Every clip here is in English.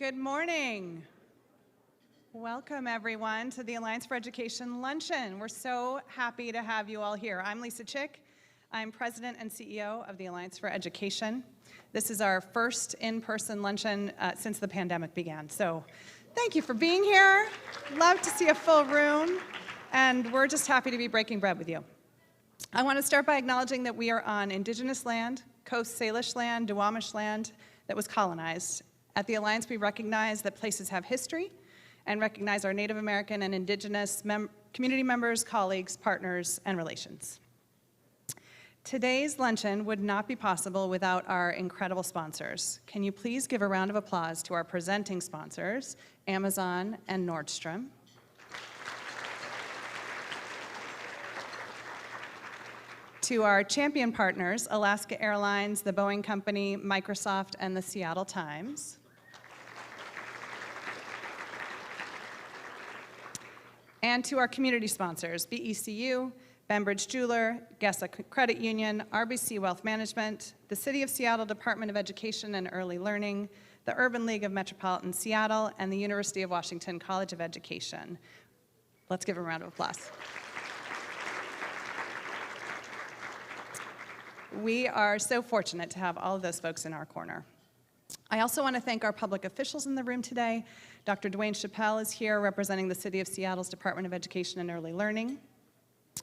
Good morning. Welcome, everyone, to the Alliance for Education Luncheon. We're so happy to have you all here. I'm Lisa Chick. I'm President and CEO of the Alliance for Education. This is our first in-person luncheon since the pandemic began. So thank you for being here. Love to see a full room, and we're just happy to be breaking bread with you. I want to start by acknowledging that we are on Indigenous land, Coast Salish land, Duwamish land that was colonized. At the Alliance, we recognize that places have history and recognize our Native American and Indigenous community members, colleagues, partners, and relations. Today's luncheon would not be possible without our incredible sponsors. Can you please give a round of applause to our presenting sponsors, Amazon and Nordstrom? To our champion partners, Alaska Airlines, the Boeing Company, Microsoft, and the Seattle Times. And to our community sponsors, BECU, Bembridge Jeweler, Gessa Credit Union, RBC Wealth Management, the City of Seattle Department of Education and Early Learning, the Urban League of Metropolitan Seattle, and the University of Washington College of Education. Let's give a round of applause. We are so fortunate to have all of those folks in our corner. I also want to thank our public officials in the room today. Dr. Dwayne Chappelle is here representing the City of Seattle's Department of Education and Early Learning.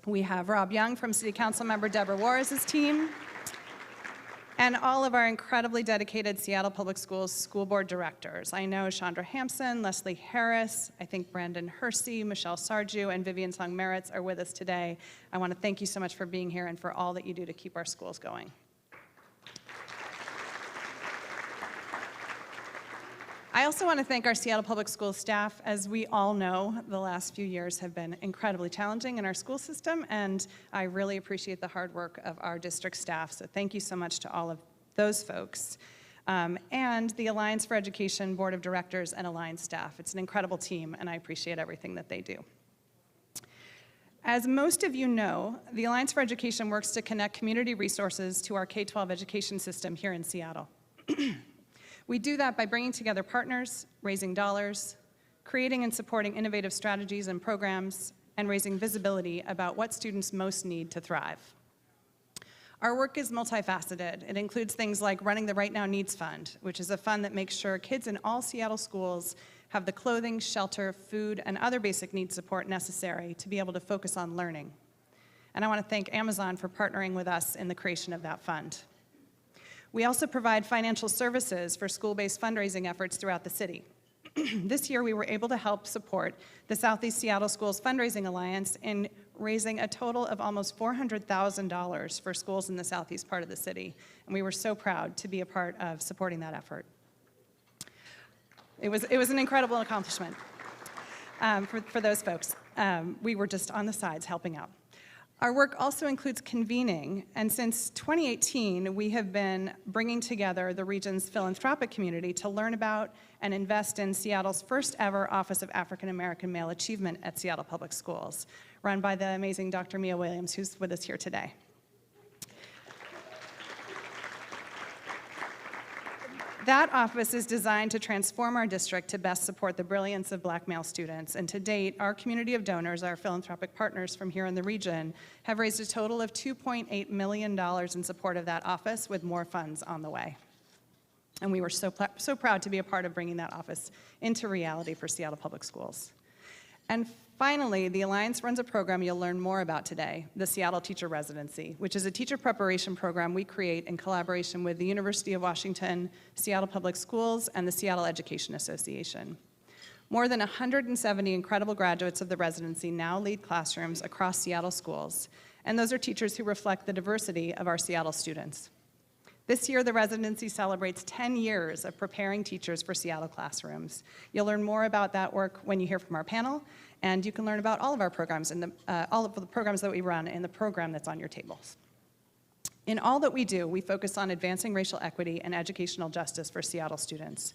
We have Rob Young from City Council member Deborah Juarez's team, and all of our incredibly dedicated Seattle Public Schools school board directors. I know Chandra Hampson, Leslie Harris, I think Brandon Hersey, Michelle Sarju, and Vivian Song Meritz are with us today. I want to thank you so much for being here and for all that you do to keep our schools going. I also want to thank our Seattle Public Schools staff. As we all know, the last few years have been incredibly challenging in our school system, and I really appreciate the hard work of our district staff, so thank you so much to all of those folks. And the Alliance for Education Board of Directors and Alliance staff. It's an incredible team, and I appreciate everything that they do. As most of you know, the Alliance for Education works to connect community resources to our K-12 education system here in Seattle. We do that by bringing together partners, raising dollars, creating and supporting innovative strategies and programs, and raising visibility about what students most need to thrive. Our work is multifaceted. It includes things like running the Right Now Needs Fund, which is a fund that makes sure kids in all Seattle schools have the clothing, shelter, food, and other basic needs support necessary to be able to focus on learning. And I want to thank Amazon for partnering with us in the creation of that fund. We also provide financial services for school-based fundraising efforts throughout the city. This year, we were able to help support the Southeast Seattle Schools Fundraising Alliance in raising a total of almost $400,000 for schools in the southeast part of the city, and we were so proud to be a part of supporting that effort. It was an incredible accomplishment for those folks. We were just on the sides helping out. Our work also includes convening, and since 2018, we have been bringing together the region's philanthropic community to learn about and invest in Seattle's first ever Office of African American Male Achievement at Seattle Public Schools, run by the amazing Dr. Mia Williams, who's with us here today. That office is designed to transform our district to best support the brilliance of Black male students. And to date, our community of donors, our philanthropic partners from here in the region, have raised a total of $2.8 million in support of that office, with more funds on the way. And we were so proud to be a part of bringing that office into reality for Seattle Public Schools. And finally, the Alliance runs a program you'll learn more about today, the Seattle Teacher Residency, which is a teacher preparation program we create in collaboration with the University of Washington, Seattle Public Schools, and the Seattle Education Association. More than 170 incredible graduates of the residency now lead classrooms across Seattle schools, and those are teachers who reflect the diversity of our Seattle students. This year, the residency celebrates 10 years of preparing teachers for Seattle classrooms. You'll learn more about that work when you hear from our panel, and you can learn about all of our programs and all of the programs that we run in the program that's on your tables. In all that we do, we focus on advancing racial equity and educational justice for Seattle students.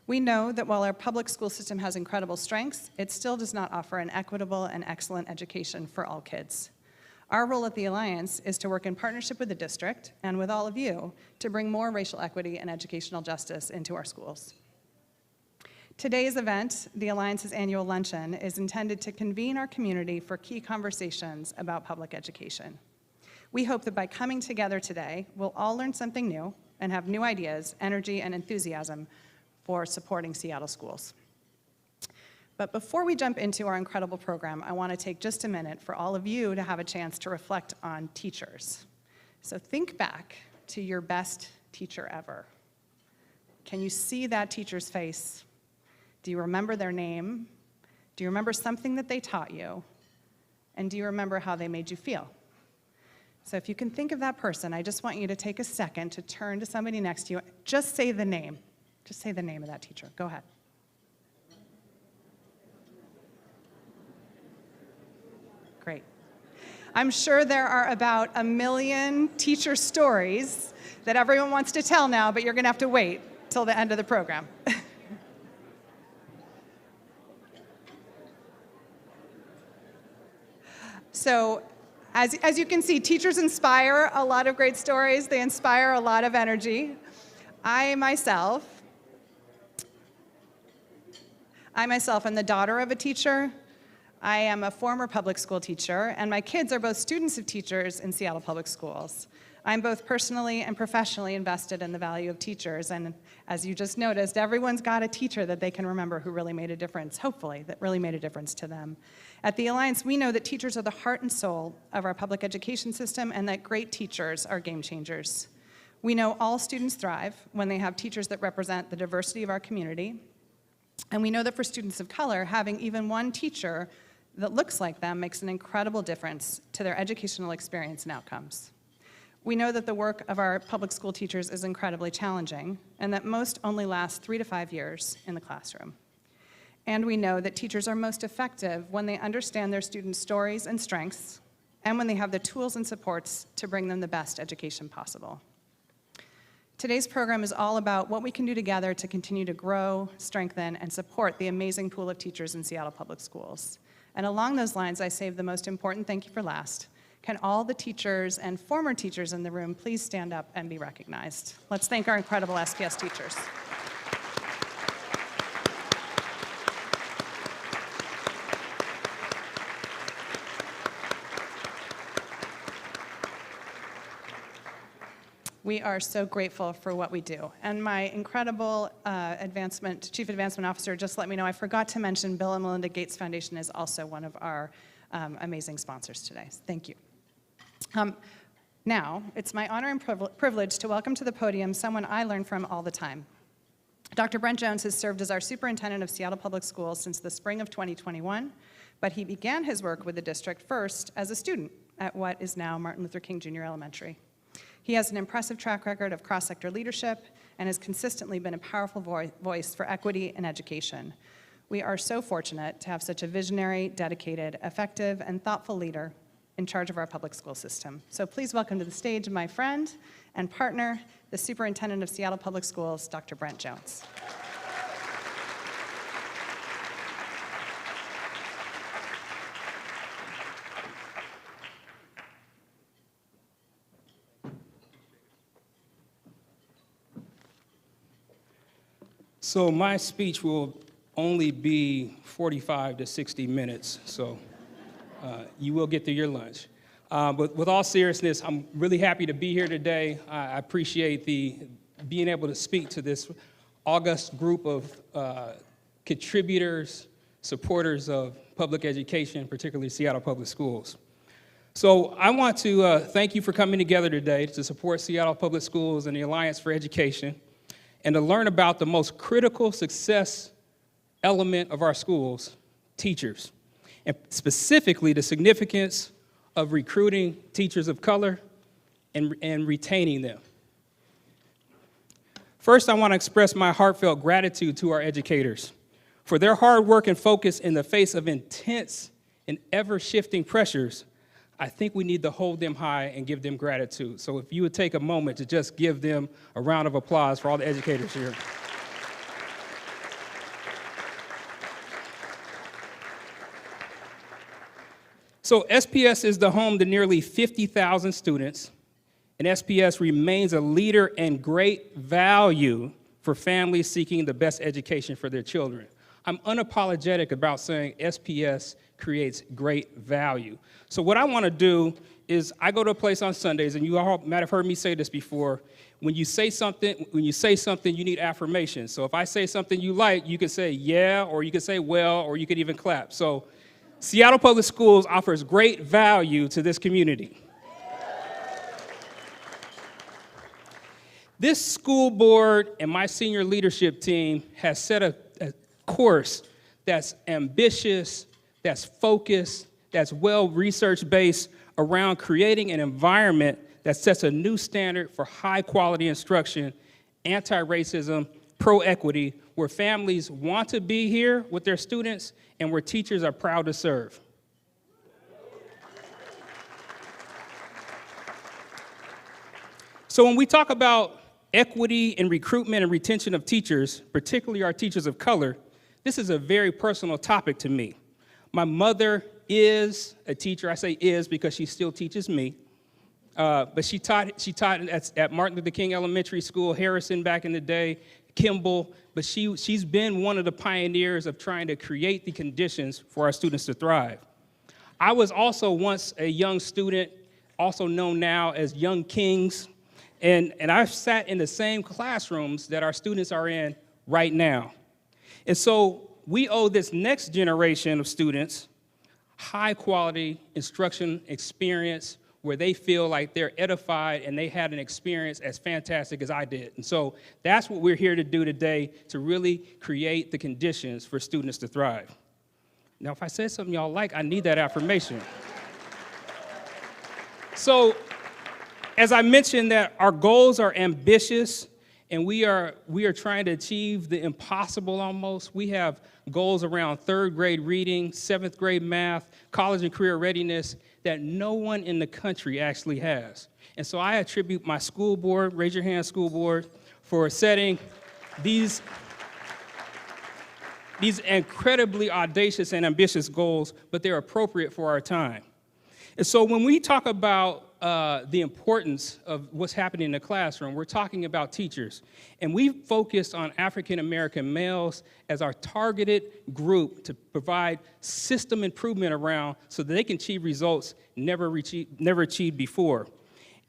We know that while our public school system has incredible strengths, it still does not offer an equitable and excellent education for all kids. Our role at the Alliance is to work in partnership with the district and with all of you to bring more racial equity and educational justice into our schools. Today's event, the Alliance's annual Luncheon, is intended to convene our community for key conversations about public education. We hope that by coming together today, we'll all learn something new and have new ideas, energy, and enthusiasm for supporting Seattle schools. But before we jump into our incredible program, I want to take just a minute for all of you to have a chance to reflect on teachers. So think back to your best teacher ever. Can you see that teacher's face? Do you remember their name? Do you remember something that they taught you? And do you remember how they made you feel? So if you can think of that person, I just want you to take a second to turn to somebody next to you. Just say the name. Just say the name of that teacher. Go ahead. Great. I'm sure there are about 1 million teacher stories that everyone wants to tell now, but you're going to have to wait till the end of the program. So, as you can see, teachers inspire a lot of great stories. They inspire a lot of energy. I myself am the daughter of a teacher. I am a former public school teacher, and my kids are both students of teachers in Seattle Public Schools. I'm both personally and professionally invested in the value of teachers, and as you just noticed, everyone's got a teacher that they can remember who really made a difference, hopefully, that really made a difference to them. At the Alliance, we know that teachers are the heart and soul of our public education system, and that great teachers are game changers. We know all students thrive when they have teachers that represent the diversity of our community. And we know that for students of color, having even one teacher that looks like them makes an incredible difference to their educational experience and outcomes. We know that the work of our public school teachers is incredibly challenging, and that most only last 3 to 5 years in the classroom. And we know that teachers are most effective when they understand their students' stories and strengths, and when they have the tools and supports to bring them the best education possible. Today's program is all about what we can do together to continue to grow, strengthen, and support the amazing pool of teachers in Seattle Public Schools. And along those lines, I saved the most important thank you for last. Can all the teachers and former teachers in the room please stand up and be recognized? Let's thank our incredible SPS teachers. We are so grateful for what we do. And my incredible Chief Advancement Officer just let me know I forgot to mention Bill and Melinda Gates Foundation is also one of our amazing sponsors today. Thank you. Now, it's my honor and privilege to welcome to the podium someone I learn from all the time. Dr. Brent Jones has served as our superintendent of Seattle Public Schools since the spring of 2021, but he began his work with the district first as a student at what is now Martin Luther King Jr. Elementary. He has an impressive track record of cross-sector leadership and has consistently been a powerful voice for equity in education. We are so fortunate to have such a visionary, dedicated, effective, and thoughtful leader in charge of our public school system. So please welcome to the stage my friend and partner, the Superintendent of Seattle Public Schools, Dr. Brent Jones. So my speech will only be 45 to 60 minutes, so you will get through your lunch. But with all seriousness, I'm really happy to be here today. I appreciate being able to speak to this august group of contributors, supporters of public education, particularly Seattle Public Schools. So I want to thank you for coming together today to support Seattle Public Schools and the Alliance for Education, and to learn about the most critical success element of our schools, teachers, and specifically the significance of recruiting teachers of color and retaining them. First, I want to express my heartfelt gratitude to our educators for their hard work and focus in the face of intense and ever-shifting pressures. I think we need to hold them high and give them gratitude. So if you would take a moment to just give them a round of applause for all the educators here. So SPS is the home to nearly 50,000 students, and SPS remains a leader and great value for families seeking the best education for their children. I'm unapologetic about saying SPS creates great value. So what I want to do is I go to a place on Sundays, and you all might have heard me say this before. When you say something, you need affirmation. So if I say something you like, you can say yeah, or you can say well, or you could even clap. So Seattle Public Schools offers great value to this community. This school board and my senior leadership team has set a course that's ambitious, that's focused, that's well research-based around creating an environment that sets a new standard for high-quality instruction, anti-racism, pro-equity, where families want to be here with their students and where teachers are proud to serve. So when we talk about equity and recruitment and retention of teachers, particularly our teachers of color, this is a very personal topic to me. My mother is a teacher. I say is because she still teaches me. But she taught at Martin Luther King Elementary School, Harrison back in the day, Kimball. But she's been one of the pioneers of trying to create the conditions for our students to thrive. I was also once a young student, also known now as Young Kings. And I've sat in the same classrooms that our students are in right now. And so we owe this next generation of students high quality instruction experience where they feel like they're edified and they had an experience as fantastic as I did. And so that's what we're here to do today, to really create the conditions for students to thrive. Now, if I said something y'all like, I need that affirmation. So, as I mentioned, that our goals are ambitious, and we are trying to achieve the impossible almost. We have goals around third grade reading, seventh grade math, college and career readiness that no one in the country actually has. And so I attribute my school board, raise your hand school board, for setting these incredibly audacious and ambitious goals, but they're appropriate for our time. And so when we talk about the importance of what's happening in the classroom, we're talking about teachers. And we've focused on African-American males as our targeted group to provide system improvement around so that they can achieve results never achieved before.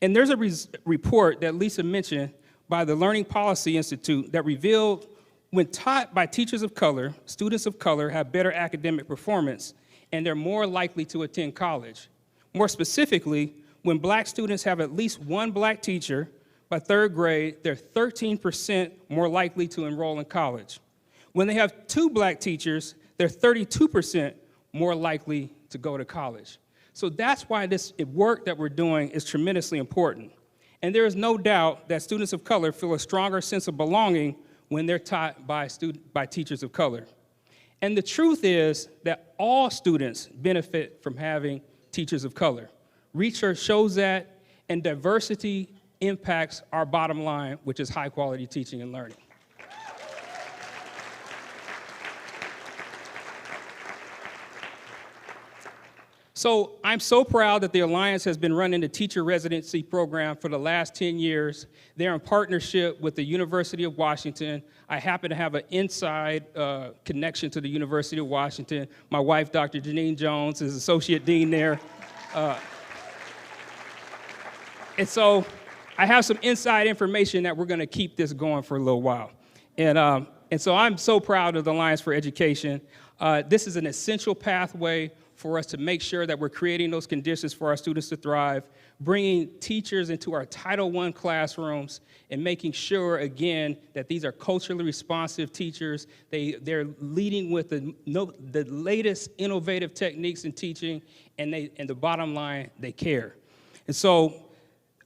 And there's a report that Lisa mentioned by the Learning Policy Institute that revealed when taught by teachers of color, students of color have better academic performance, and they're more likely to attend college. More specifically, when black students have at least one black teacher by third grade, they're 13% more likely to enroll in college. When they have two black teachers, they're 32% more likely to go to college. So that's why this work that we're doing is tremendously important. And there is no doubt that students of color feel a stronger sense of belonging when they're taught by teachers of color. And the truth is that all students benefit from having teachers of color. Research shows that, and diversity impacts our bottom line, which is high quality teaching and learning. So I'm so proud that the Alliance has been running the teacher residency program for the last 10 years. They're in partnership with the University of Washington. I happen to have an inside connection to the University of Washington. My wife, Dr. Janine Jones, is associate dean there. And so I have some inside information that we're going to keep this going for a little while. And so I'm so proud of the Alliance for Education. This is an essential pathway for us to make sure that we're creating those conditions for our students to thrive, bringing teachers into our Title I classrooms, and making sure, again, that these are culturally responsive teachers. They're leading with the latest innovative techniques in teaching, and the bottom line, they care. And so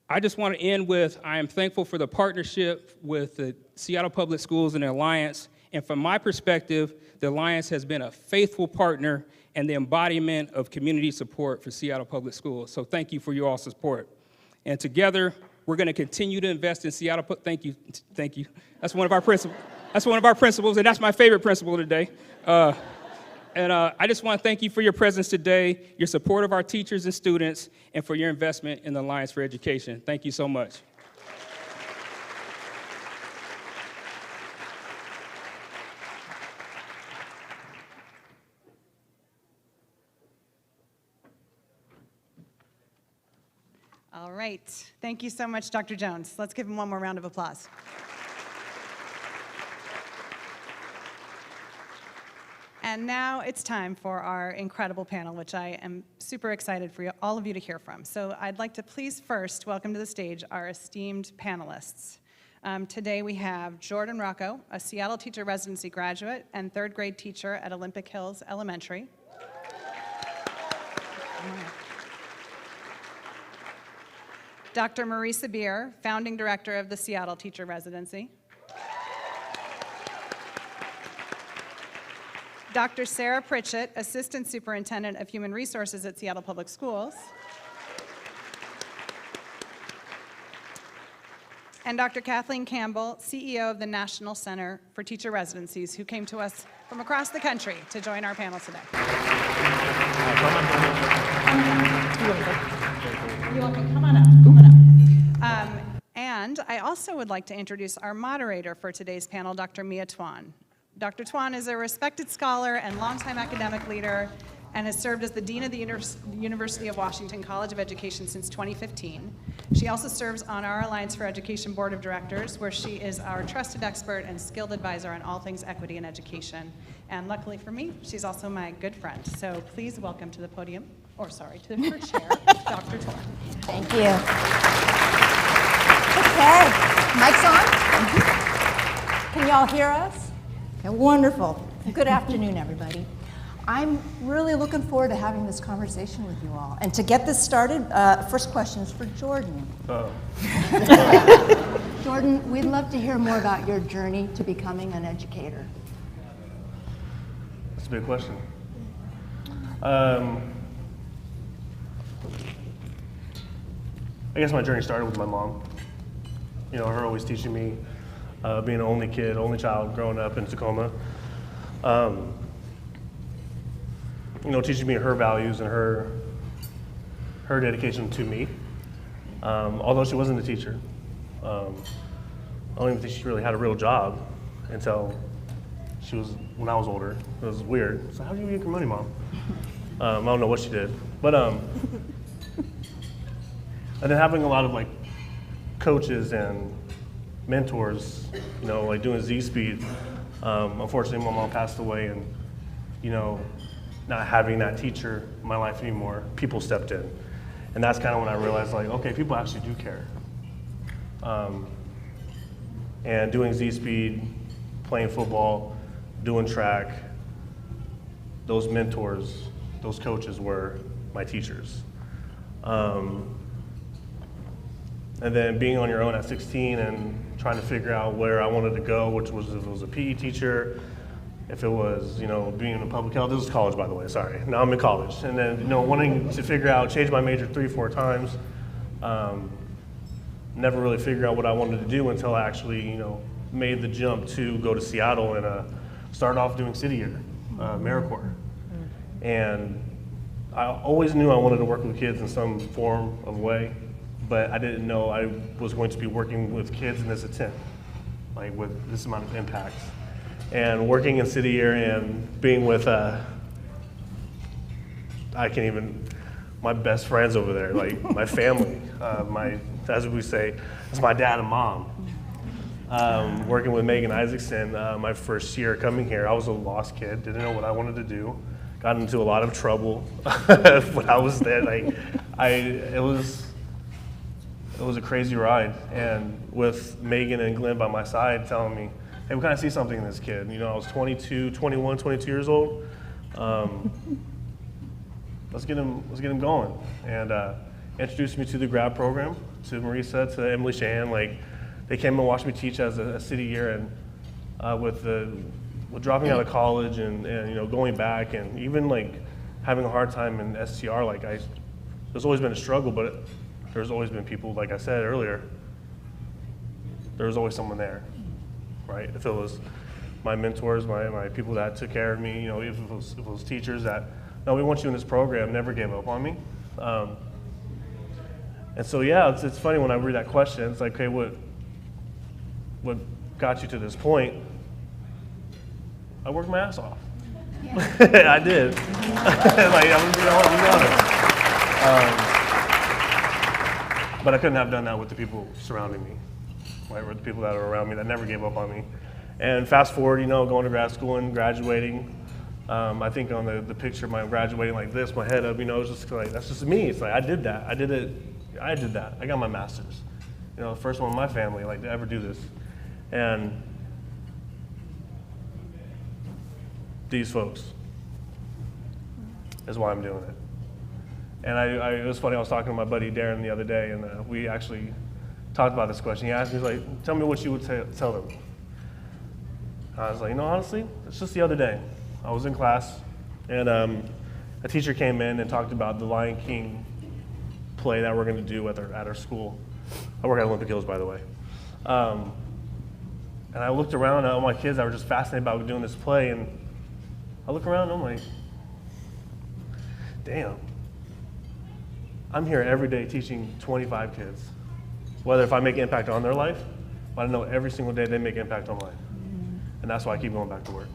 I just want to end with, I am thankful for the partnership with the Seattle Public Schools and the Alliance. And from my perspective, the Alliance has been a faithful partner and the embodiment of community support for Seattle Public Schools. So thank you for your all support. And together, we're going to continue to invest in Seattle. Thank you. That's one of our principles. And that's my favorite principle today. I just want to thank you for your presence today, your support of our teachers and students, and for your investment in the Alliance for Education. Thank you so much. All right. Thank you so much, Dr. Jones. Let's give him one more round of applause. And now it's time for our incredible panel, which I am super excited for all of you to hear from. So I'd like to please first welcome to the stage our esteemed panelists. Today we have Jordan Rocco, a Seattle teacher residency graduate and third grade teacher at Olympic Hills Elementary. Dr. Marisa Beer, founding director of the Seattle Teacher Residency. Dr. Sarah Pritchett, assistant superintendent of human resources at Seattle Public Schools. And Dr. Kathleen Campbell, CEO of the National Center for Teacher Residencies, who came to us from across the country to join our panel today. You're welcome. Come on up. Come on up. And I also would like to introduce our moderator for today's panel, Dr. Mia Tuan. Dr. Tuan is a respected scholar and longtime academic leader and has served as the Dean of the University of Washington College of Education since 2015. She also serves on our Alliance for Education Board of Directors, where she is our trusted expert and skilled advisor on all things equity in education. And luckily for me, she's also my good friend. So please welcome to the podium, or sorry, to her chair, Dr. Tuan. Thank you. Okay, mic's on? Can y'all hear us? Okay, wonderful. Good afternoon, everybody. I'm really looking forward to having this conversation with you all. And to get this started, first question is for Jordan. Jordan, we'd love to hear more about your journey to becoming an educator. That's a big question. I guess my journey started with my mom. You know, her always teaching me, being an only kid, only child growing up in Tacoma. You know, teaching me her values and her dedication to me. Although she wasn't a teacher. I don't even think she really had a real job until when I was older. It was weird. So how do you make your money, Mom? I don't know what she did. But, and then having a lot of like coaches and mentors, you know, like doing Z-Speed. Unfortunately, my mom passed away, and, you know, not having that teacher in my life anymore, people stepped in. And that's kind of when I realized, like, okay, people actually do care. And doing Z-Speed, playing football, doing track, those mentors, those coaches were my teachers. And then being on your own at 16 and trying to figure out where I wanted to go, which was if it was a PE teacher, if it was, you know, being in public health. This was college, by the way, sorry. Now I'm in college. And then, you know, wanting to figure out, change my major 3-4 times. Never really figured out what I wanted to do until I actually, you know, made the jump to go to Seattle and start off doing City Year, AmeriCorps. And I always knew I wanted to work with kids in some form of way, but I didn't know I was going to be working with kids in this intent, like with this amount of impact. And working in City Year and being with, my best friends over there, like my family, as we say, it's my dad and mom. Working with Megan Isaacson, my first year coming here, I was a lost kid, didn't know what I wanted to do, got into a lot of trouble when I was there. Like, it was a crazy ride. And with Megan and Glenn by my side telling me, hey, we kind of see something in this kid. You know, I was 22 years old. Let's get him going. And introduced me to the grad program, to Marisa, to Emily Shan. Like, they came and watched me teach as a City Year, and with dropping out of college and you know, going back, and even like having a hard time in STR. Like, there's always been a struggle, but there's always been people, like I said earlier, there was always someone there, right? If it was my mentors, my people that took care of me, you know, if it was teachers that, no, we want you in this program, never gave up on me. And so, yeah, it's funny when I read that question, it's like, okay, what got you to this point? I worked my ass off. Yeah. I did. Like, I'm gonna be honest. But I couldn't have done that with the people surrounding me, right? With the people that are around me that never gave up on me. And fast forward, going to grad school and graduating. I think on the picture of my graduating like this, my head up, it's just like, that's just me. It's like, I did that. I did that. I got my master's. The first one in my family to ever do this. And these folks is why I'm doing it. And it was funny, I was talking to my buddy Darren the other day, and we actually talked about this question. He asked me, he's like, tell me what you would tell them. I was like, honestly, it's just the other day. I was in class, and a teacher came in and talked about the Lion King play that we're going to do at our school. I work at Olympic Hills, by the way. And I looked around at all my kids that were just fascinated about doing this play, and I look around and I'm like, damn. I'm here every day teaching 25 kids. Whether if I make impact on their life, but I know every single day they make impact on mine. And that's why I keep going back to work.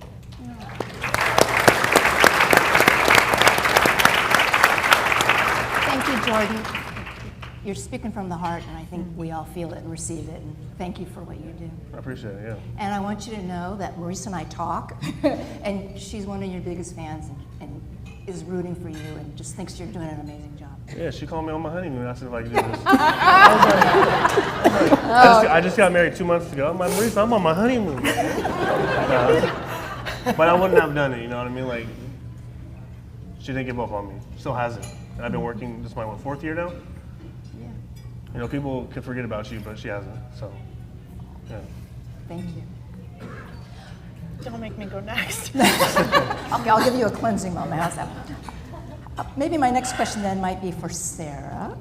Thank you, Jordan. You're speaking from the heart, and I think we all feel it and receive it, and thank you for what you do. I appreciate it, yeah. And I want you to know that Marisa and I talk, and she's one of your biggest fans and is rooting for you and just thinks you're doing an amazing job. Yeah, she called me on my honeymoon and asked if I could do this. I just got married 2 months ago. I'm like, Marisa, I'm on my honeymoon. But I wouldn't have done it, you know what I mean? She didn't give up on me. Still hasn't. And I've been working, this is my 4th year now? Yeah. People could forget about you, but she hasn't, so, yeah. Thank you. Don't make me go next. Okay, I'll give you a cleansing moment. How's that? Maybe my next question then might be for Sarah.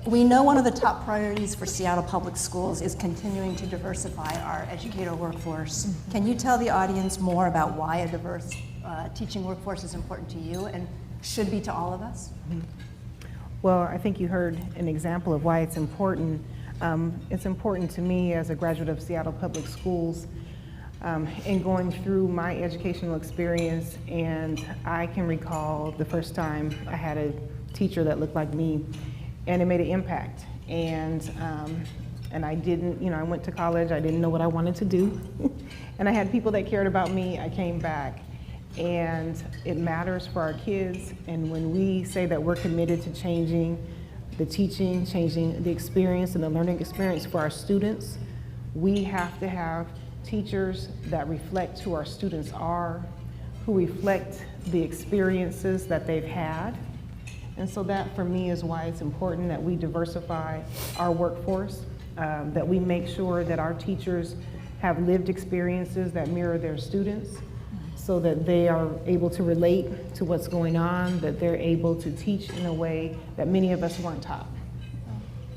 We know one of the top priorities for Seattle Public Schools is continuing to diversify our educator workforce. Can you tell the audience more about why a diverse teaching workforce is important to you and should be to all of us? Well, I think you heard an example of why it's important. It's important to me as a graduate of Seattle Public Schools in going through my educational experience, and I can recall the first time I had a teacher that looked like me, and it made an impact. And I didn't, I went to college, I didn't know what I wanted to do, and I had people that cared about me. I came back, and it matters for our kids, and when we say that we're committed to changing the teaching, changing the experience and the learning experience for our students, we have to have teachers that reflect who our students are, who reflect the experiences that they've had. And so that, for me, is why it's important that we diversify our workforce, that we make sure that our teachers have lived experiences that mirror their students, so that they are able to relate to what's going on, that they're able to teach in a way that many of us weren't taught.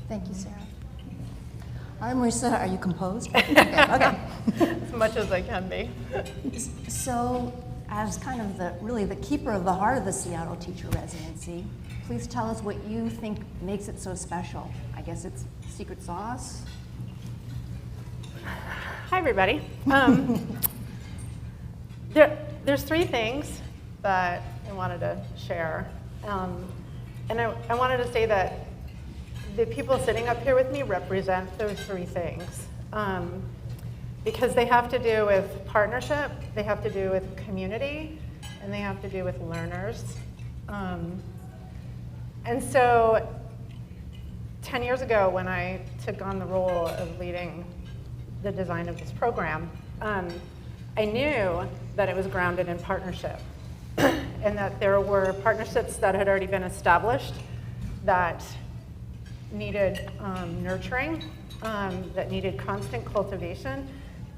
Thank you, Sarah. All right, Marisa, are you composed? Okay. As much as I can be. So, as kind of the keeper of the heart of the Seattle teacher residency, please tell us what you think makes it so special. I guess it's secret sauce. Hi, everybody. There's 3 things that I wanted to share. And I wanted to say that the people sitting up here with me represent those 3 things. Because they have to do with partnership, they have to do with community, and they have to do with learners. And so 10 years ago, when I took on the role of leading the design of this program, I knew that it was grounded in partnership and that there were partnerships that had already been established that needed nurturing, that needed constant cultivation,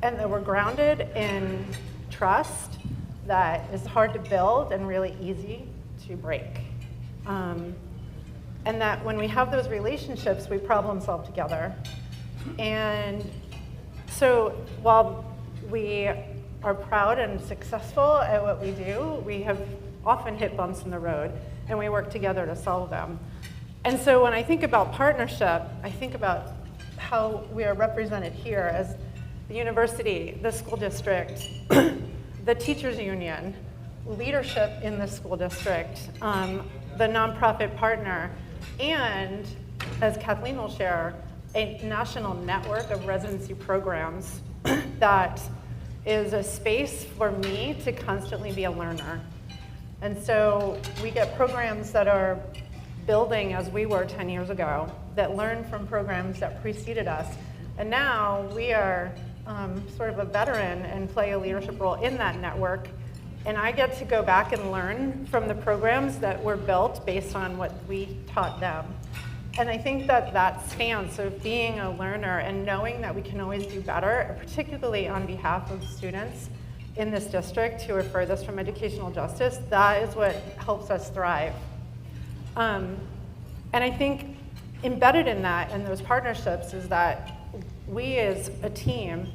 and that were grounded in trust that is hard to build and really easy to break. And that when we have those relationships, we problem solve together. And so while we are proud and successful at what we do, we have often hit bumps in the road, and we work together to solve them. And so when I think about partnership, I think about how we are represented here as the university, the school district, the teachers union, leadership in the school district, the nonprofit partner, and as Kathleen will share, a national network of residency programs that is a space for me to constantly be a learner. And so we get programs that are building as we were 10 years ago, that learn from programs that preceded us. And now we are sort of a veteran and play a leadership role in that network. And I get to go back and learn from the programs that were built based on what we taught them. And I think that that stance of being a learner and knowing that we can always do better, particularly on behalf of students in this district who are furthest from educational justice, that is what helps us thrive. And I think embedded in that and those partnerships is that we as a team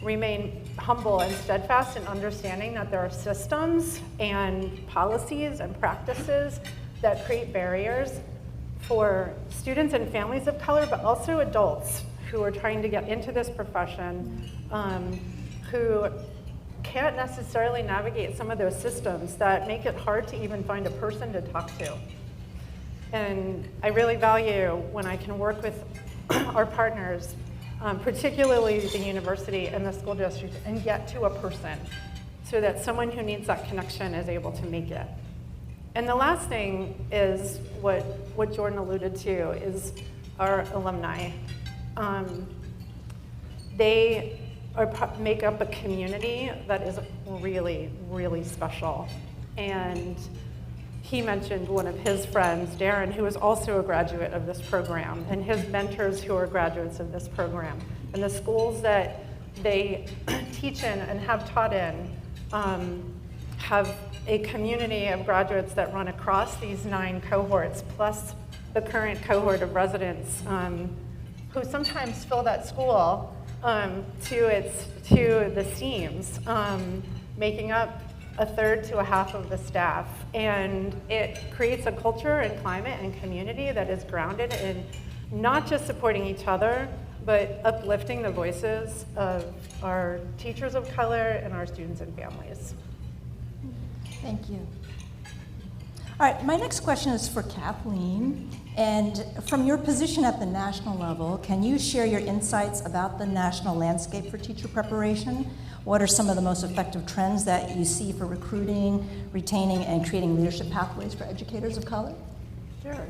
remain humble and steadfast in understanding that there are systems and policies and practices that create barriers for students and families of color, but also adults who are trying to get into this profession, who can't necessarily navigate some of those systems that make it hard to even find a person to talk to. And I really value when I can work with our partners, particularly the university and the school district, and get to a person so that someone who needs that connection is able to make it. And the last thing is what Jordan alluded to is our alumni. They make up a community that is really, really special. And he mentioned one of his friends, Darren, who is also a graduate of this program, and his mentors who are graduates of this program. And the schools that they teach in and have taught in have a community of graduates that run across these 9 cohorts, plus the current cohort of residents who sometimes fill that school to the seams, making up a third to a half of the staff. And it creates a culture and climate and community that is grounded in not just supporting each other, but uplifting the voices of our teachers of color and our students and families. Thank you. All right, my next question is for Kathleen. And from your position at the national level, can you share your insights about the national landscape for teacher preparation? What are some of the most effective trends that you see for recruiting, retaining, and creating leadership pathways for educators of color? Sure.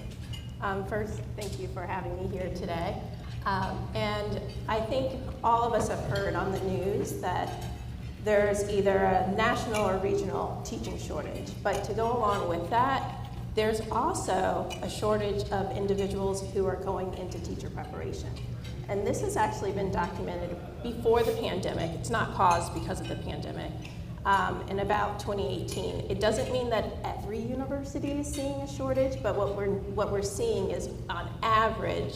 First, thank you for having me here today. And I think all of us have heard on the news that there's either a national or regional teaching shortage. But to go along with that, there's also a shortage of individuals who are going into teacher preparation. And this has actually been documented before the pandemic. It's not caused because of the pandemic. In about 2018, it doesn't mean that every university is seeing a shortage, but what we're seeing is, on average,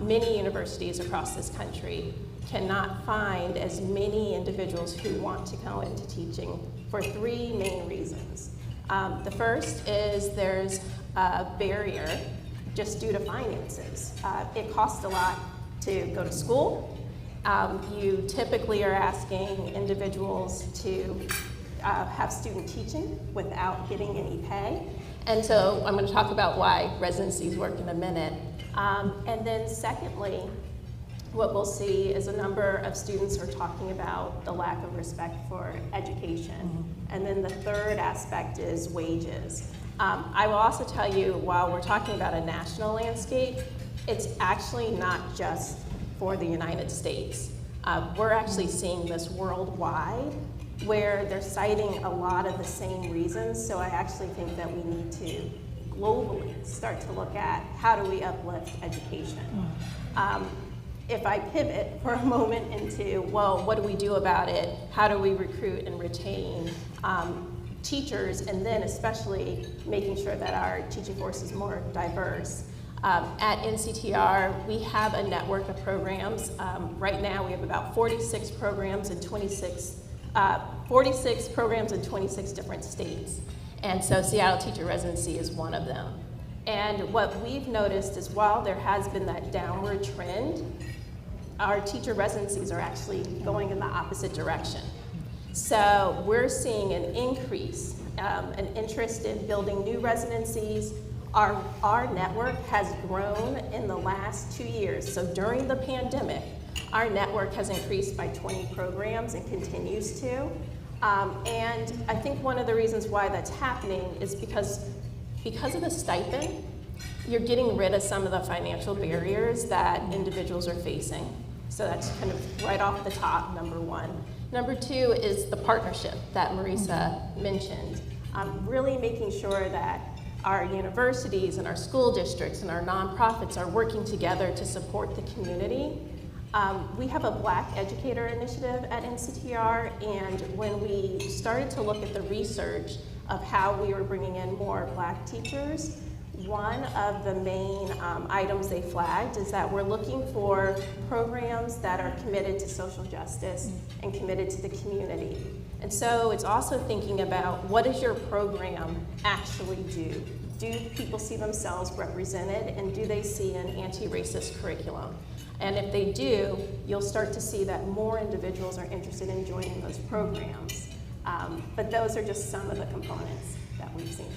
many universities across this country cannot find as many individuals who want to go into teaching for 3 main reasons. The first is there's a barrier just due to finances. It costs a lot to go to school. You typically are asking individuals to have student teaching without getting any pay. And so I'm going to talk about why residencies work in a minute. And then secondly, what we'll see is a number of students are talking about the lack of respect for education. And then the third aspect is wages. I will also tell you, while we're talking about a national landscape, it's actually not just for the United States. We're actually seeing this worldwide, where they're citing a lot of the same reasons. So I actually think that we need to globally start to look at how do we uplift education. If I pivot for a moment into, well, what do we do about it? How do we recruit and retain teachers, and then especially making sure that our teaching force is more diverse? At NCTR, we have a network of programs. Right now, we have about 46 programs in 26 different states. And so Seattle Teacher Residency is one of them. And what we've noticed is, while there has been that downward trend, our teacher residencies are actually going in the opposite direction. So we're seeing an increase, an interest in building new residencies, our network has grown in the last 2 years. So during the pandemic, our network has increased by 20 programs and continues to. And I think one of the reasons why that's happening is because of the stipend, you're getting rid of some of the financial barriers that individuals are facing. So that's kind of right off the top, number one. Number two is the partnership that Marisa mentioned. Really making sure that our universities and our school districts and our nonprofits are working together to support the community. We have a Black Educator Initiative at NCTR, and when we started to look at the research of how we were bringing in more Black teachers, one of the main items they flagged is that we're looking for programs that are committed to social justice and committed to the community. And so it's also thinking about, what does your program actually do? Do people see themselves represented, and do they see an anti-racist curriculum? And if they do, you'll start to see that more individuals are interested in joining those programs. But those are just some of the components that we've seen.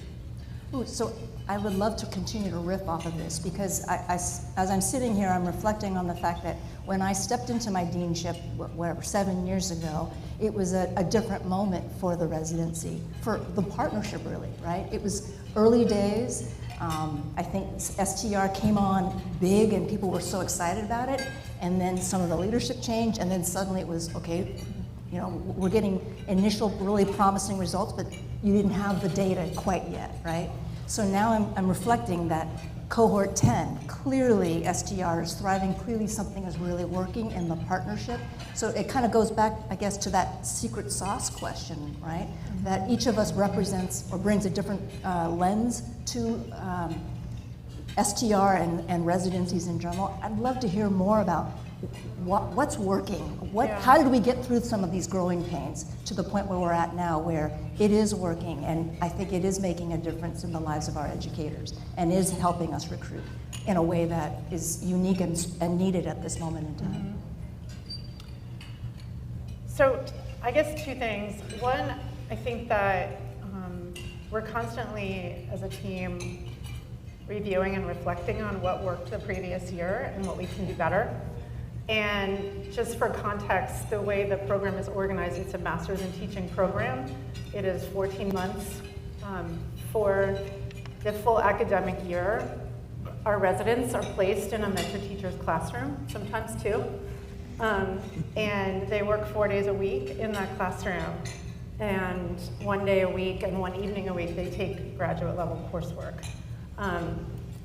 Ooh, so I would love to continue to riff off of this, because as I'm sitting here, I'm reflecting on the fact that when I stepped into my deanship, whatever, 7 years ago, it was a different moment for the residency, for the partnership, really, right? It was early days. I think STR came on big and people were so excited about it, and then some of the leadership changed, and then suddenly it was, okay, you know, we're getting initial really promising results, but you didn't have the data quite yet, right? So now I'm reflecting that cohort 10, clearly STR is thriving, clearly something is really working in the partnership. So it kind of goes back, I guess, to that secret sauce question, right? Mm-hmm. That each of us represents or brings a different lens to STR and residencies in general. I'd love to hear more about what's working. How did we get through some of these growing pains to the point where we're at now, where it is working, and I think it is making a difference in the lives of our educators and is helping us recruit in a way that is unique and needed at this moment in time. So I guess two things. One, I think that we're constantly, as a team, reviewing and reflecting on what worked the previous year and what we can do better. And just for context, the way the program is organized, it's a master's in teaching program. It is 14 months for the full academic year. Our residents are placed in a mentor teacher's classroom, sometimes two. And they work 4 days a week in that classroom. And 1 day a week and 1 evening a week, they take graduate level coursework.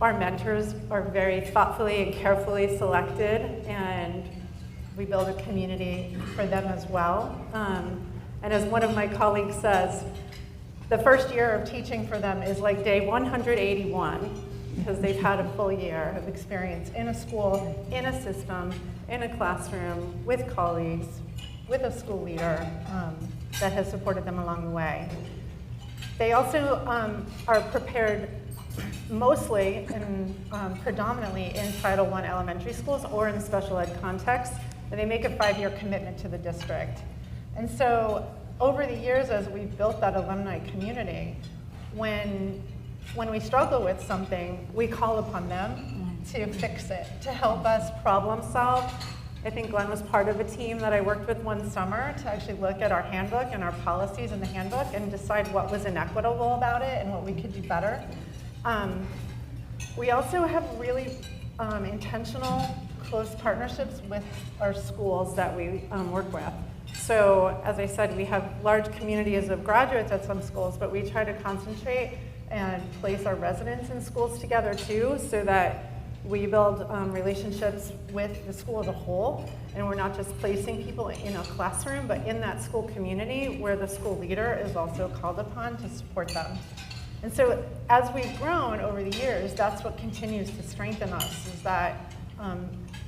Our mentors are very thoughtfully and carefully selected, and we build a community for them as well. And as one of my colleagues says, the first year of teaching for them is like day 181, because they've had a full year of experience in a school, in a system, in a classroom, with colleagues, with a school leader that has supported them along the way. They also are prepared mostly and predominantly in Title I elementary schools or in special ed contexts, and they make a 5-year commitment to the district. And so over the years, as we've built that alumni community, when we struggle with something, we call upon them to fix it, to help us problem solve. I think Glenn was part of a team that I worked with one summer to actually look at our handbook and our policies in the handbook and decide what was inequitable about it and what we could do better. We also have really intentional, close partnerships with our schools that we work with. So, as I said, we have large communities of graduates at some schools, but we try to concentrate and place our residents in schools together too, so that we build relationships with the school as a whole, and we're not just placing people in a classroom, but in that school community where the school leader is also called upon to support them. And so as we've grown over the years, that's what continues to strengthen us, is that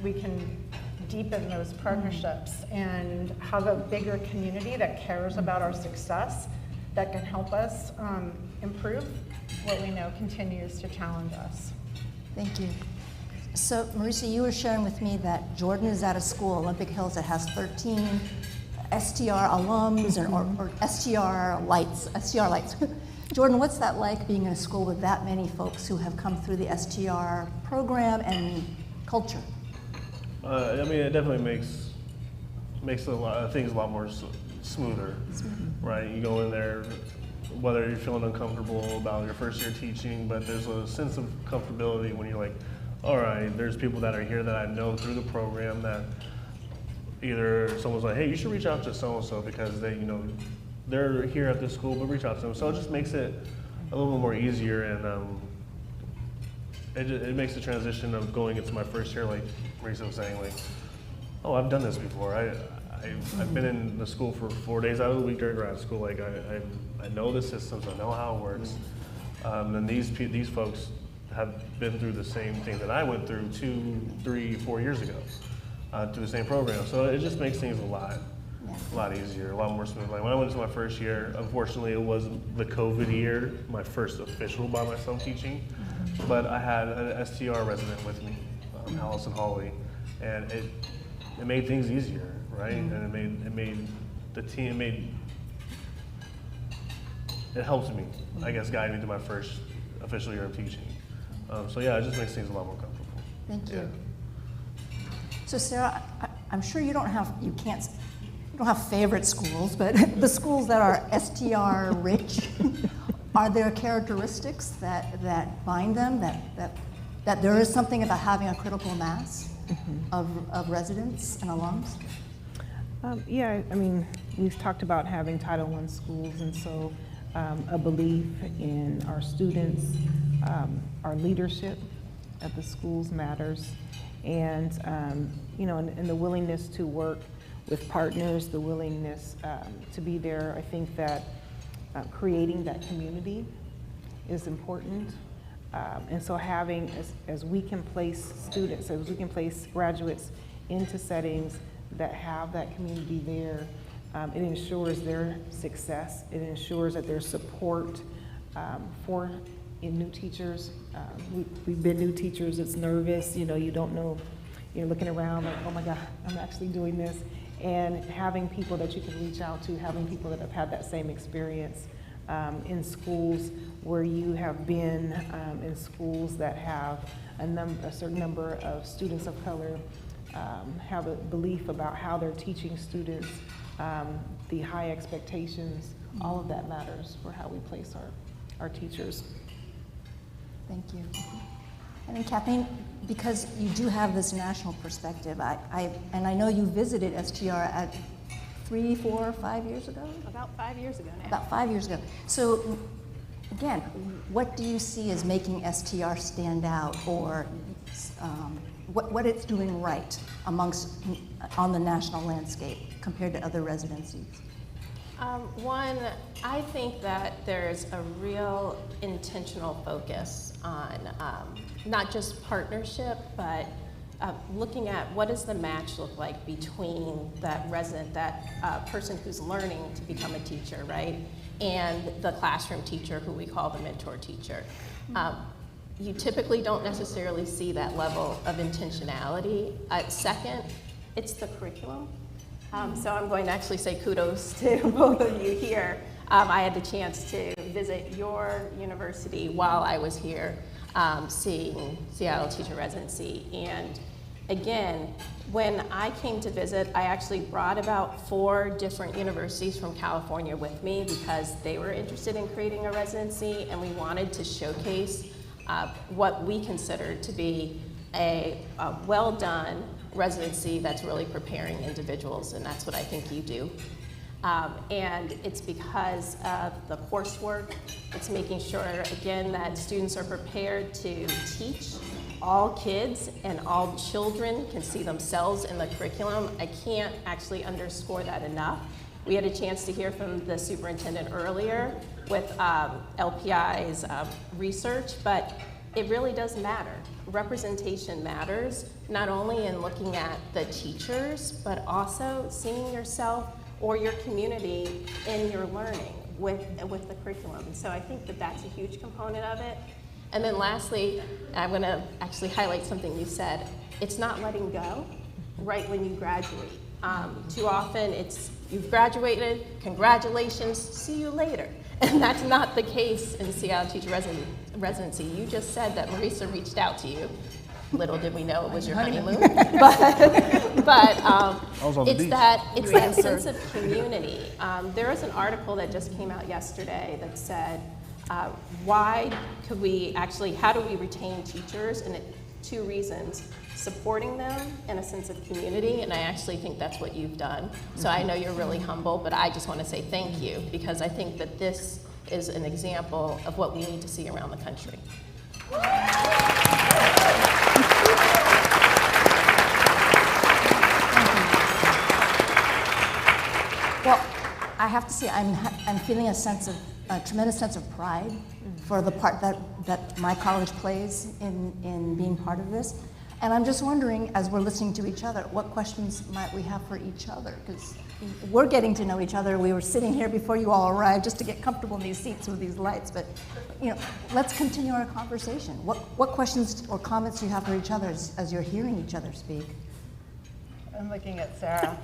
we can deepen those partnerships and have a bigger community that cares about our success, that can help us improve what we know continues to challenge us. Thank you. So Marisa, you were sharing with me that Jordan is at a school, Olympic Hills, that has 13 STR alums or STR lights, Jordan, what's that like being in a school with that many folks who have come through the STR program and culture? I mean, it definitely makes a lot of things a lot more smoother, right? You go in there, whether you're feeling uncomfortable about your first year teaching, but there's a sense of comfortability when you're like, all right, there's people that are here that I know through the program that either someone's like, hey, you should reach out to so-and-so because they, they're here at this school, but reach out to them. So it just makes it a little bit more easier, and it makes the transition of going into my first year, like Marisa was saying, like, oh, I've done this before. I've been in the school for 4 days out of the week during grad school. Like I know the systems, I know how it works. And these folks have been through the same thing that I went through 2, 3, 4 years ago, through the same program. So it just makes things a lot easier, a lot more smooth. Like when I went into my first year, unfortunately it was the COVID year, my first official by myself teaching, but I had an STR resident with me, Allison Hawley, and it made things easier, right? And it made the team, it helped me, I guess, guide me through my first official year of teaching. So yeah, it just makes things a lot more comfortable. Thank you. Yeah. So Sarah, I'm sure you don't have favorite schools, but the schools that are STR rich, are there characteristics that bind them, that there is something about having a critical mass of residents and alums? Yeah, I mean, we've talked about having Title I schools, and so a belief in our students, our leadership at the schools matters, and and the willingness to work with partners, the willingness to be there. I think that creating that community is important. And so having, as we can place students, as we can place graduates into settings that have that community there, it ensures their success. It ensures that there's support for new teachers. We've been new teachers, it's nervous, you don't know, you're looking around like, oh my God, I'm actually doing this. And having people that you can reach out to, having people that have had that same experience in schools where you have been, in schools that have a certain number of students of color, have a belief about how they're teaching students, the high expectations, all of that matters for how we place our teachers. Thank you. And then Kathleen, because you do have this national perspective, and I know you visited STR at 3, 4, 5 years ago? About 5 years ago now. About 5 years ago. So again, what do you see as making STR stand out, or what it's doing right on the national landscape compared to other residencies? One, I think that there's a real intentional focus on not just partnership, but looking at what does the match look like between that resident, that person who's learning to become a teacher, right, and the classroom teacher who we call the mentor teacher. You typically don't necessarily see that level of intentionality. Second, it's the curriculum. So I'm going to actually say kudos to both of you here. I had the chance to visit your university while I was here seeing Seattle Teacher Residency. And again, when I came to visit, I actually brought about 4 different universities from California with me because they were interested in creating a residency, and we wanted to showcase what we considered to be a well-done residency that's really preparing individuals, and that's what I think you do. And it's because of the coursework. It's making sure, again, that students are prepared to teach. All kids and all children can see themselves in the curriculum. I can't actually underscore that enough. We had a chance to hear from the superintendent earlier with LPI's research, but it really does matter. Representation matters, not only in looking at the teachers, but also seeing yourself or your community in your learning with the curriculum. So I think that that's a huge component of it. And then lastly, I'm gonna actually highlight something you said. It's not letting go right when you graduate. Too often it's, you've graduated, congratulations, see you later. And that's not the case in Seattle Teacher Residency. You just said that Marisa reached out to you. Little did we know it was your honeymoon. But it's that sense of community. There was an article that just came out yesterday that said, how do we retain teachers? And 2 reasons: supporting them and a sense of community, and I actually think that's what you've done. So I know you're really humble, but I just want to say thank you, because I think that this is an example of what we need to see around the country. Well, I have to say, I'm feeling a tremendous sense of pride for the part that my college plays in being part of this. And I'm just wondering, as we're listening to each other, what questions might we have for each other? Because we're getting to know each other. We were sitting here before you all arrived just to get comfortable in these seats with these lights. But let's continue our conversation. What questions or comments do you have for each other as you're hearing each other speak? I'm looking at Sarah.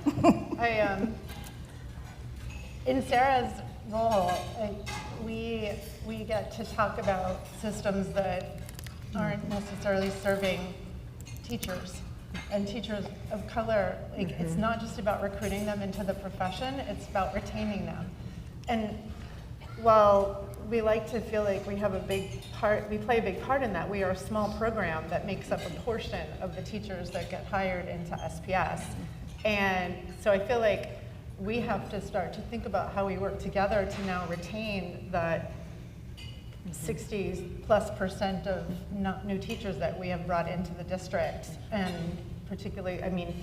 In Sarah's role, we get to talk about systems that aren't necessarily serving teachers and teachers of color. It's not just about recruiting them into the profession, it's about retaining them. And while we like to feel like we have a big part, we play a big part in that, we are a small program that makes up a portion of the teachers that get hired into SPS. And so I feel like we have to start to think about how we work together to now retain that 60+% of new teachers that we have brought into the district, and particularly,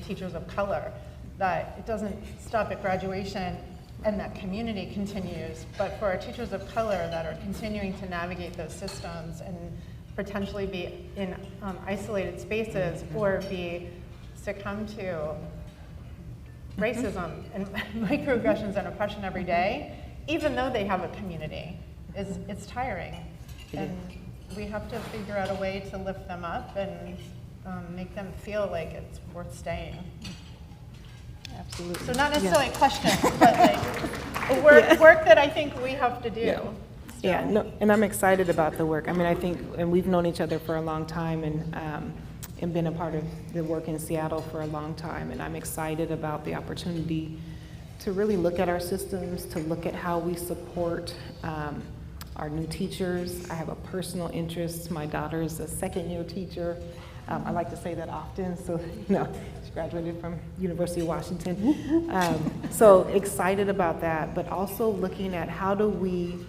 teachers of color, that it doesn't stop at graduation and that community continues, but for our teachers of color that are continuing to navigate those systems and potentially be in isolated spaces or succumb to racism and microaggressions and oppression every day, even though they have a community, it's tiring. And we have to figure out a way to lift them up and make them feel like it's worth staying. Absolutely. So not necessarily a question, but like work that I think we have to do. Yeah, no, and I'm excited about the work. I think, and we've known each other for a long time, and been a part of the work in Seattle for a long time, and I'm excited about the opportunity to really look at our systems, to look at how we support our new teachers. I have a personal interest. My daughter is a second-year teacher. I like to say that often, so she graduated from University of Washington. So excited about that, but also looking at how do we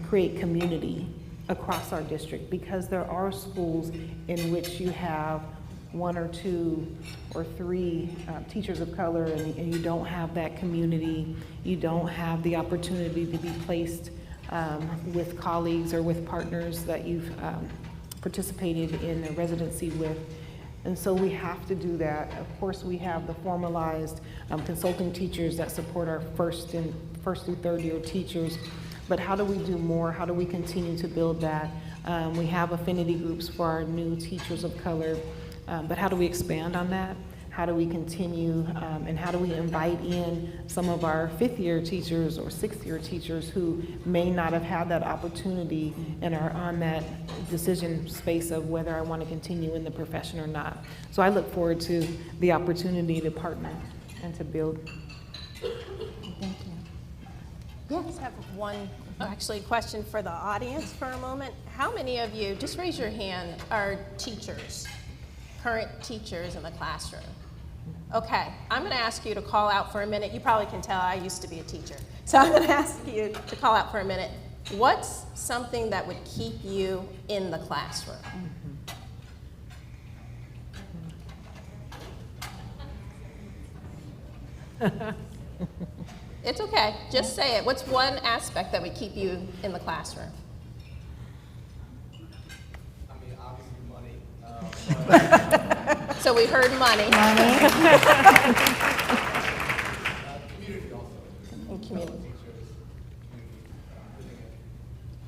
create community across our district, because there are schools in which you have 1 or 2 or 3 teachers of color, and you don't have that community. You don't have the opportunity to be placed with colleagues or with partners that you've participated in a residency with. And so we have to do that. Of course, we have the formalized consulting teachers that support our first through third year teachers. But how do we do more? How do we continue to build that? We have affinity groups for our new teachers of color, but how do we expand on that? How do we continue, and how do we invite in some of our 5th year teachers or 6th year teachers who may not have had that opportunity and are on that decision space of whether I want to continue in the profession or not. So I look forward to the opportunity to partner and to build. Thank you. I just have one question for the audience for a moment. How many of you, just raise your hand, are teachers, current teachers in the classroom? Okay, I'm going to ask you to call out for a minute. You probably can tell I used to be a teacher. So I'm going to ask you to call out for a minute. What's something that would keep you in the classroom? It's okay, just say it. What's one aspect that would keep you in the classroom? Obviously money. So we heard money. Community also. And community. Teachers, community, living in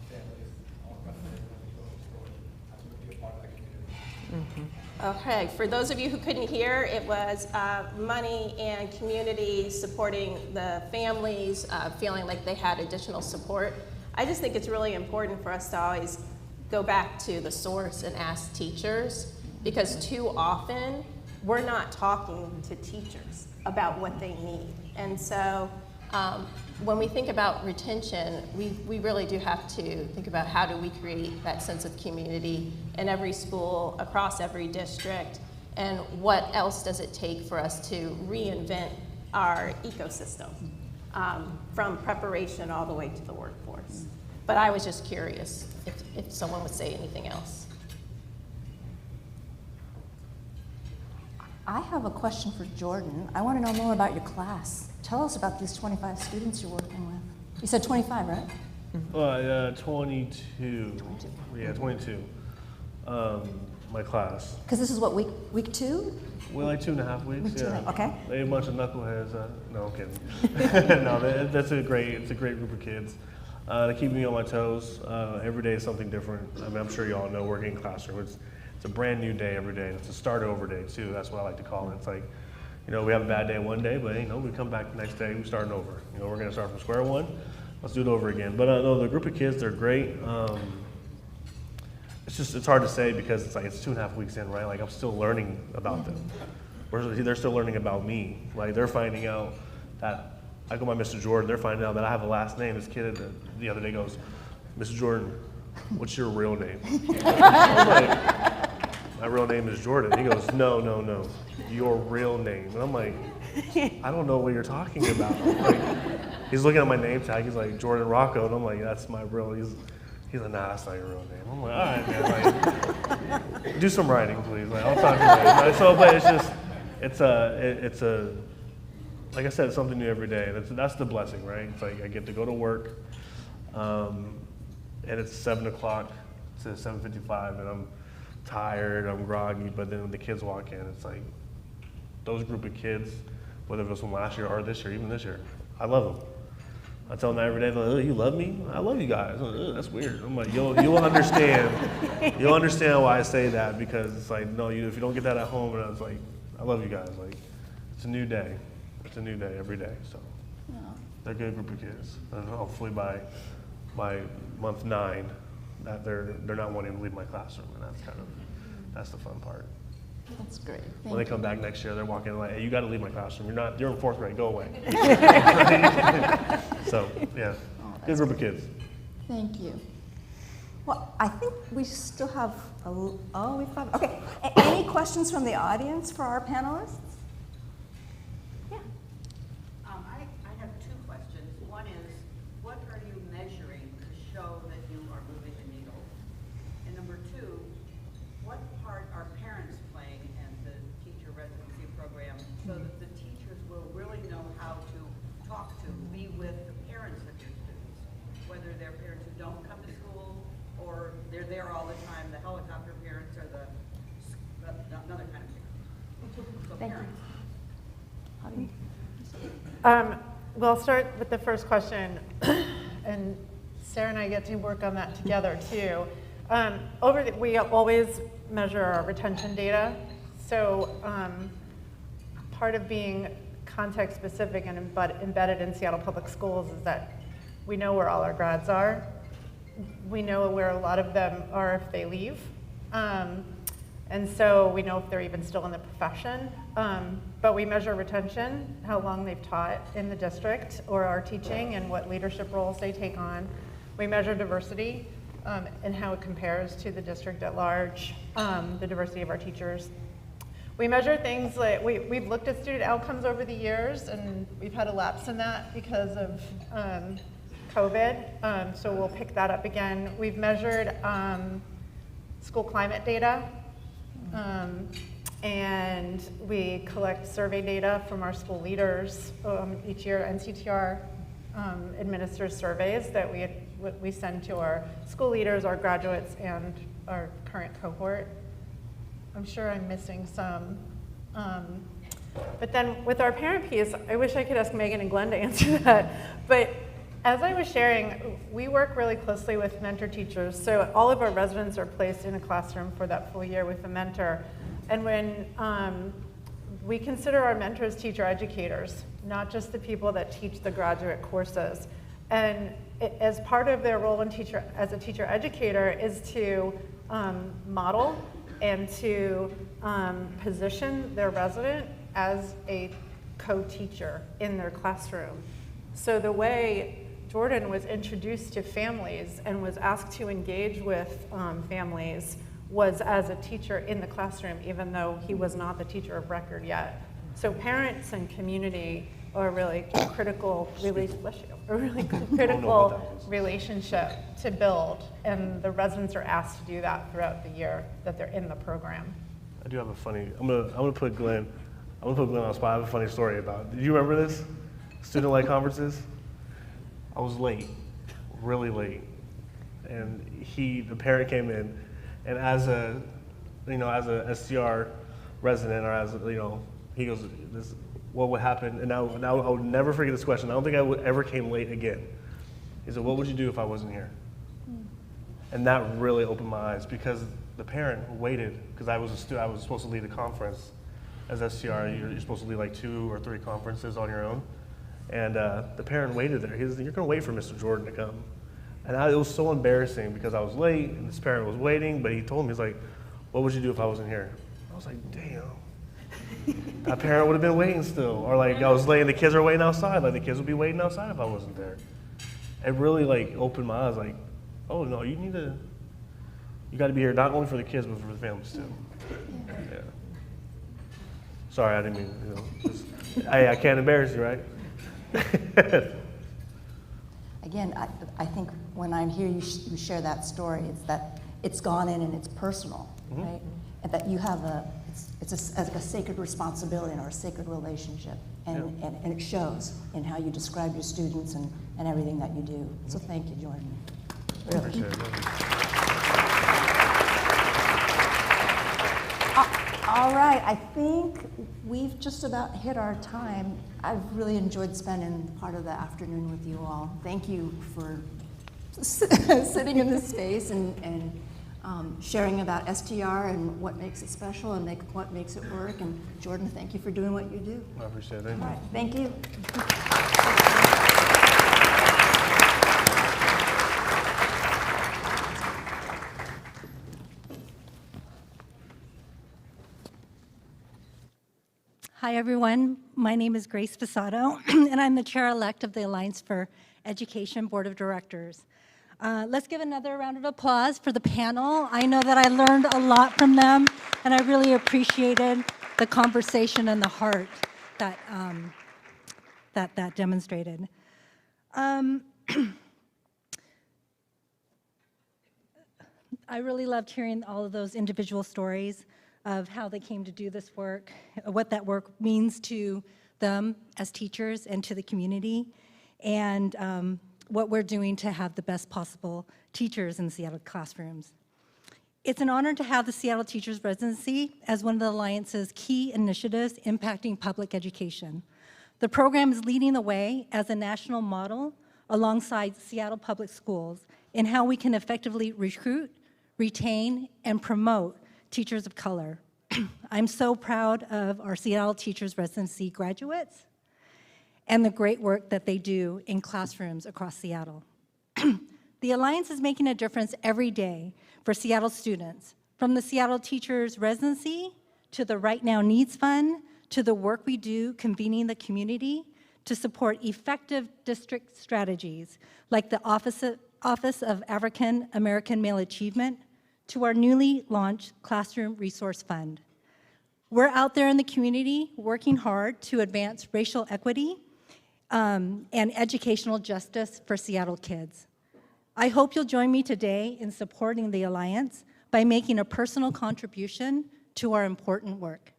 families all across the neighborhood, go to school, have to be a part of that community. Okay, for those of you who couldn't hear, it was money and community supporting the families, feeling like they had additional support. I just think it's really important for us to always go back to the source and ask teachers, because too often we're not talking to teachers about what they need. And so when we think about retention, we really do have to think about how do we create that sense of community in every school, across every district, and what else does it take for us to reinvent our ecosystem from preparation all the way to the workforce. But I was just curious if someone would say anything else. I have a question for Jordan. I want to know more about your class. Tell us about these 25 students you're working with. You said 25, right? 22. Yeah, 22. My class. Because this is what, week 2? Well, like 2.5 weeks. Week 2, yeah. okay. They a bunch of knuckleheads. No, I'm kidding. No, it's a great group of kids. They keep me on my toes. Every day is something different. I mean, I'm sure you all know working in classroom. It's a brand new day every day. It's a start over day too. That's what I like to call it. It's like, we have a bad day one day, but we come back the next day, we're starting over. We're gonna start from square one. Let's do it over again. But no, the group of kids, they're great. It's hard to say because it's 2.5 weeks in, right? Like I'm still learning about them. They're still learning about me. Like they're finding out that I go by Mr. Jordan. They're finding out that I have a last name. This kid the other day goes, Mr. Jordan, what's your real name? I'm like, my real name is Jordan. He goes, no, your real name. And I'm like, I don't know what you're talking about. Like, he's looking at my name tag. He's like, Jordan Rocco. And I'm like, that's my real. He's like, nah, that's not your real name. I'm like, all right, man. Like, do some writing, please. Like, I'll talk to you later. So, but it's just, it's a, like I said, it's something new every day. That's the blessing, right? It's like I get to go to work, and it's 7 o'clock to 7:55, and I'm tired, I'm groggy, but then when the kids walk in, it's like, those group of kids, whether it was from last year or this year, even this year, I love them. I tell them every day, like, oh, you love me? I love you guys. Oh, that's weird. I'm like, you'll understand. You'll understand why I say that, because it's like, no, if you don't get that at home, and I was like, I love you guys. Like, it's a new day. It's a new day every day. So they're a good group of kids. And hopefully by month 9, that they're not wanting to leave my classroom, and that's the fun part. That's great. When they come back next year, they're walking like, hey, you got to leave my classroom. You're in 4th grade. Go away. So yeah, good group of kids. Thank you. Well, I think we still have we've got, okay. Any questions from the audience for our panelists? Yeah. I have 2 questions. One is, what are you measuring to show that you are moving the needle? And number 2, what part are parents playing in the teacher residency program so that the teachers will really know how to talk to, be with the parents of your students, whether they're parents who don't come to school or they're there all the time, the helicopter parents or another kind of parent. So Thank parents. you. Well, I'll start with the first question, and Sarah and I get to work on that together too. We always measure our retention data. So part of being context specific and embedded in Seattle Public Schools is that we know where all our grads are. We know where a lot of them are if they leave. And so we know if they're even still in the profession. But we measure retention, how long they've taught in the district or are teaching and what leadership roles they take on. We measure diversity and how it compares to the district at large, the diversity of our teachers. We measure things like, we've looked at student outcomes over the years, and we've had a lapse in that because of COVID, so we'll pick that up again. We've measured school climate data, and we collect survey data from our school leaders. Each year, NCTR administers surveys that we send to our school leaders, our graduates, and our current cohort. I'm sure I'm missing some. But then with our parent piece, I wish I could ask Megan and Glenn to answer that. But as I was sharing, we work really closely with mentor teachers. So all of our residents are placed in a classroom for that full year with a mentor. And when we consider our mentors teacher educators, not just the people that teach the graduate courses. And as part of their role as a teacher educator is to model and to position their resident as a co-teacher in their classroom. So the way Jordan was introduced to families and was asked to engage with families was as a teacher in the classroom, even though he was not the teacher of record yet. So parents and community are really critical, critical relationship to build, and the residents are asked to do that throughout the year that they're in the program. I do have a funny, I'm gonna put Glenn on the spot. I have a funny story about it. Do you remember this? Student-led conferences? I was late, really late. And the parent came in, and as a STR resident, or he goes, what would happen, and now I would never forget this question. I don't think I would ever came late again. He said, what would you do if I wasn't here? And that really opened my eyes, because the parent waited, because I was supposed to lead a conference as STR. You're supposed to lead like 2 or 3 conferences on your own. And the parent waited there. He said, you're gonna wait for Mr. Jordan to come. And it was so embarrassing, because I was late and this parent was waiting, but he told me, he's like, what would you do if I wasn't here? I was like, damn. That parent would have been waiting still. Or like, I was late and the kids are waiting outside. Like, the kids would be waiting outside if I wasn't there. It really like opened my eyes, like, oh no, you gotta be here not only for the kids, but for the families too. Yeah. Sorry, I didn't mean, I can't embarrass you, right? Again, I think when I'm here, you share that story. It's that it's gone in and it's personal, right? And that you have it's like a sacred responsibility or a sacred relationship, and it shows in how you describe your students and everything that you do. So thank you, Jordan. Really. Appreciate it. All right, I think we've just about hit our time. I've really enjoyed spending part of the afternoon with you all. Thank you for sitting in this space and sharing about STR and what makes it special and what makes it work. And Jordan, thank you for doing what you do. I appreciate it. All right, thank you. Hi, everyone. My name is Grace Fasato, and I'm the chair-elect of the Alliance for Education Board of Directors. Let's give another round of applause for the panel. I know that I learned a lot from them, and I really appreciated the conversation and the heart that that demonstrated. I really loved hearing all of those individual stories of how they came to do this work, what that work means to them as teachers and to the community, and what we're doing to have the best possible teachers in Seattle classrooms. It's an honor to have the Seattle Teachers Residency as one of the Alliance's key initiatives impacting public education. The program is leading the way as a national model alongside Seattle Public Schools in how we can effectively recruit, retain, and promote teachers of color. I'm so proud of our Seattle Teachers Residency graduates and the great work that they do in classrooms across Seattle. The Alliance is making a difference every day for Seattle students, from the Seattle Teachers Residency to the Right Now Needs Fund, to the work we do convening the community to support effective district strategies like the Office of African American Male Achievement, to our newly launched Classroom Resource Fund. We're out there in the community working hard to advance racial equity and educational justice for Seattle kids. I hope you'll join me today in supporting the Alliance by making a personal contribution to our important work.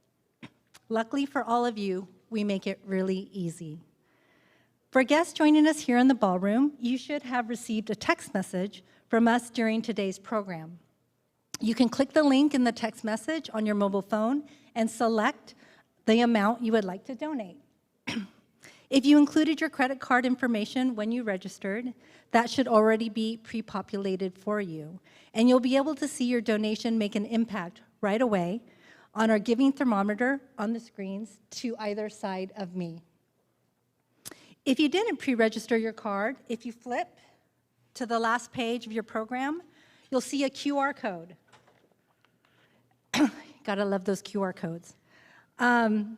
Luckily for all of you, we make it really easy. For guests joining us here in the ballroom, you should have received a text message from us during today's program. You can click the link in the text message on your mobile phone and select the amount you would like to donate. If you included your credit card information when you registered, that should already be pre-populated for you, and you'll be able to see your donation make an impact right away on our giving thermometer on the screens to either side of me. If you didn't pre-register your card, if you flip to the last page of your program, you'll see a QR code. Gotta love those QR codes. And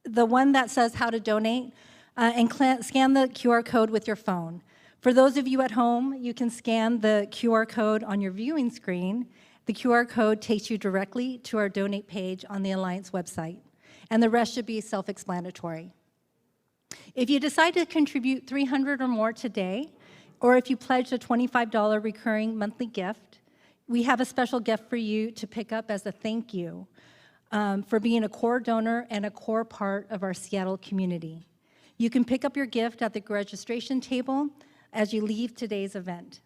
the one that says how to donate, and scan the QR code with your phone. For those of you at home, you can scan the QR code on your viewing screen. The QR code takes you directly to our donate page on the Alliance website, and the rest should be self-explanatory. If you decide to contribute $300 or more today, or if you pledge a $25 recurring monthly gift, we have a special gift for you to pick up as a thank you for being a core donor and a core part of our Seattle community. You can pick up your gift at the registration table as you leave today's event.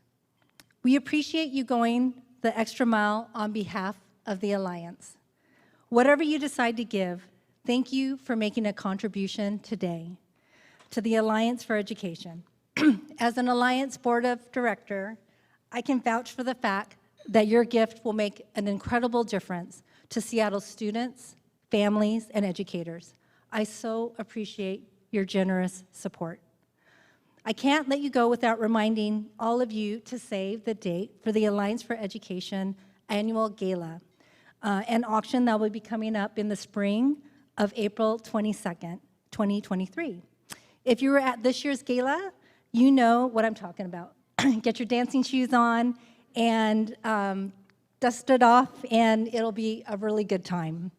We appreciate you going the extra mile on behalf of the Alliance. Whatever you decide to give, thank you for making a contribution today to the Alliance for Education. As an Alliance Board of Director, I can vouch for the fact that your gift will make an incredible difference to Seattle students, families, and educators. I so appreciate your generous support. I can't let you go without reminding all of you to save the date for the Alliance for Education annual gala, an auction that will be coming up in the spring of April 22nd, 2023. If you were at this year's gala, you know what I'm talking about. Get your dancing shoes on and dust it off, and it'll be a really good time.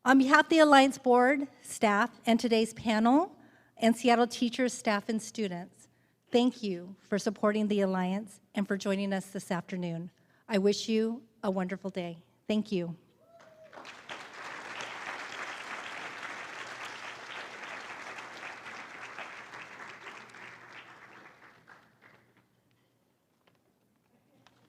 On behalf of the Alliance Board, staff, and today's panel, and Seattle teachers, staff, and students, thank you for supporting the Alliance and for joining us this afternoon. I wish you a wonderful day. Thank you.